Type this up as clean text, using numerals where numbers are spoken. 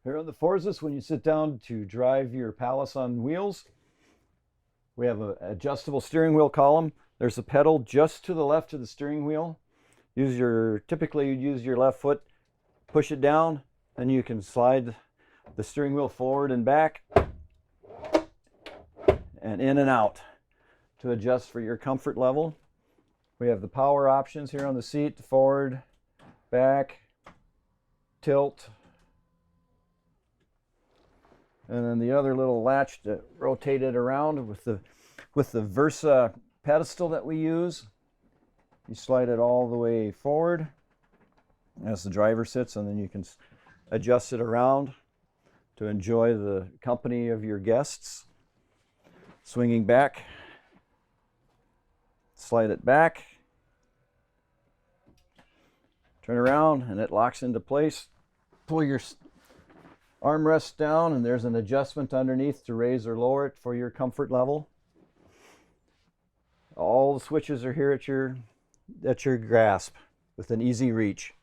Here on the Forzas, when you sit down to drive your Palace on wheels, we have an adjustable steering wheel column. There's a pedal just to the left of the steering wheel. Typically you'd use your left foot, push it down, then you can slide the steering wheel forward and back and in and out to adjust for your comfort level. We have the power options here on the seat: forward, back, tilt, and then the other little latch to rotate it around with the Versa pedestal that we use. You slide it all the way forward as the driver sits, and then you can adjust it around to enjoy the company of your guests. Swinging back, slide it back, turn around, and it locks into place. Pull your armrest down, and there's an adjustment underneath to raise or lower it for your comfort level. All the switches are here at your grasp with an easy reach.